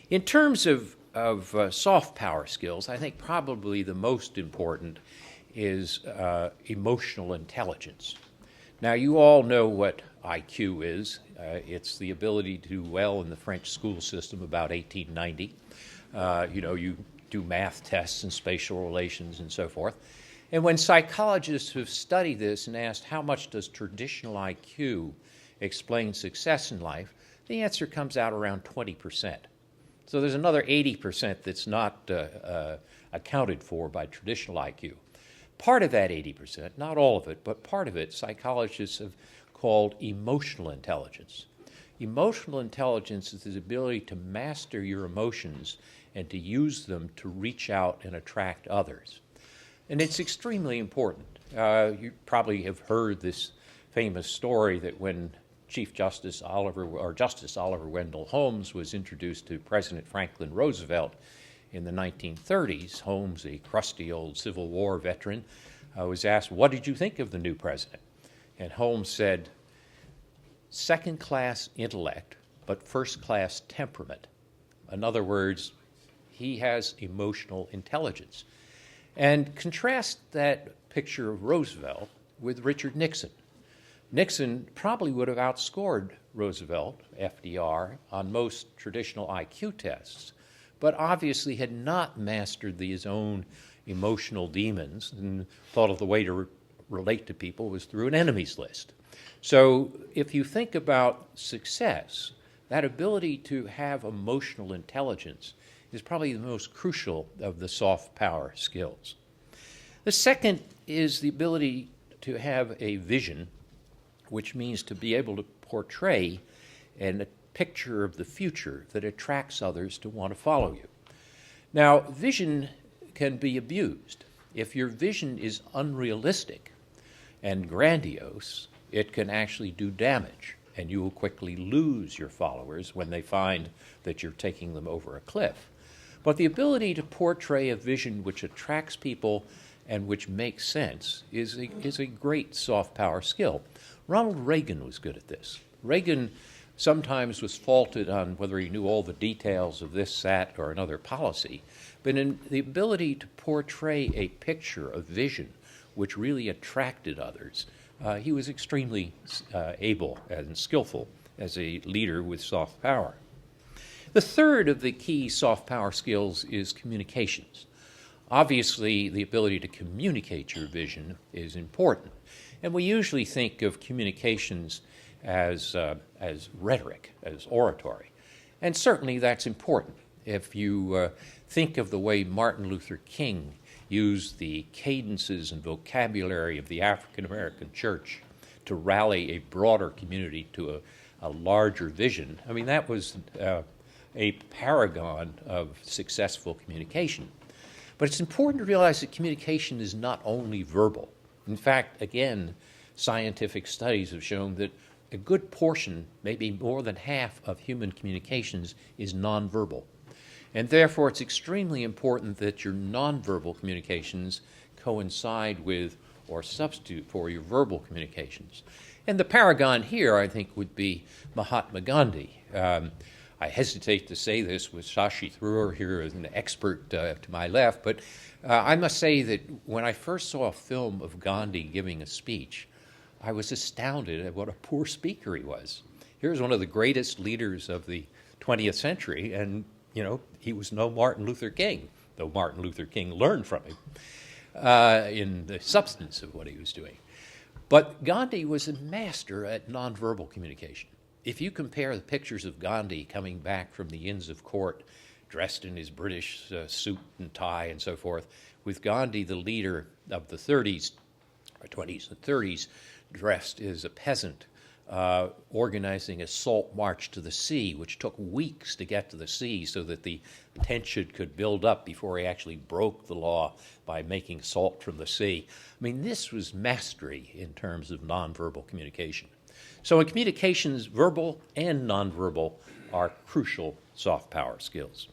In terms of soft power skills, I think probably the most important is emotional intelligence. Now, you all know what IQ is. It's the ability to do well in the French school system about 1890. You do math tests and spatial relations and so forth. And when psychologists have studied this and asked how much does traditional IQ explain success in life, the answer comes out around 20%. So there's another 80% that's not accounted for by traditional IQ. Part of that 80%, not all of it, but part of it, psychologists have called emotional intelligence. Emotional intelligence is the ability to master your emotions and to use them to reach out and attract others. And it's extremely important. You probably have heard this famous story that when Justice Oliver Wendell Holmes was introduced to President Franklin Roosevelt in the 1930s, Holmes, a crusty old Civil War veteran, was asked, "What did you think of the new president?" And Holmes said, "Second-class intellect, but first-class temperament." In other words, he has emotional intelligence. And contrast that picture of Roosevelt with Richard Nixon. Nixon probably would have outscored Roosevelt, FDR, on most traditional IQ tests, but obviously had not mastered his own emotional demons and thought of the way to relate to people was through an enemies list. So if you think about success, that ability to have emotional intelligence is probably the most crucial of the soft power skills. The second is the ability to have a vision, which means to be able to portray a picture of the future that attracts others to want to follow you. Now, vision can be abused. If your vision is unrealistic and grandiose, it can actually do damage, and you will quickly lose your followers when they find that you're taking them over a cliff. But the ability to portray a vision which attracts people and which makes sense is a great soft power skill. Ronald Reagan was good at this. Reagan sometimes was faulted on whether he knew all the details of this, that, or another policy, but in the ability to portray a picture, a vision, which really attracted others, he was extremely able and skillful as a leader with soft power. The third of the key soft power skills is communications. Obviously, the ability to communicate your vision is important, and we usually think of communications as rhetoric, as oratory, and certainly that's important. If you think of the way Martin Luther King used the cadences and vocabulary of the African American church to rally a broader community to a larger vision, I mean, that was a paragon of successful communication. But it's important to realize that communication is not only verbal. In fact, again, scientific studies have shown that a good portion, maybe more than half of human communications is nonverbal. And therefore, it's extremely important that your nonverbal communications coincide with or substitute for your verbal communications. And the paragon here, I think, would be Mahatma Gandhi. I hesitate to say this with Shashi Tharoor here as an expert to my left, but I must say that when I first saw a film of Gandhi giving a speech, I was astounded at what a poor speaker he was. Here's one of the greatest leaders of the 20th century, and, he was no Martin Luther King, though Martin Luther King learned from him in the substance of what he was doing. But Gandhi was a master at nonverbal communication. If you compare the pictures of Gandhi coming back from the Inns of Court, dressed in his British suit and tie and so forth, with Gandhi, the leader of the 30s, or 20s and 30s, dressed as a peasant, organizing a salt march to the sea, which took weeks to get to the sea so that the tension could build up before he actually broke the law by making salt from the sea. I mean, this was mastery in terms of nonverbal communication. So in communications, verbal and nonverbal are crucial soft power skills.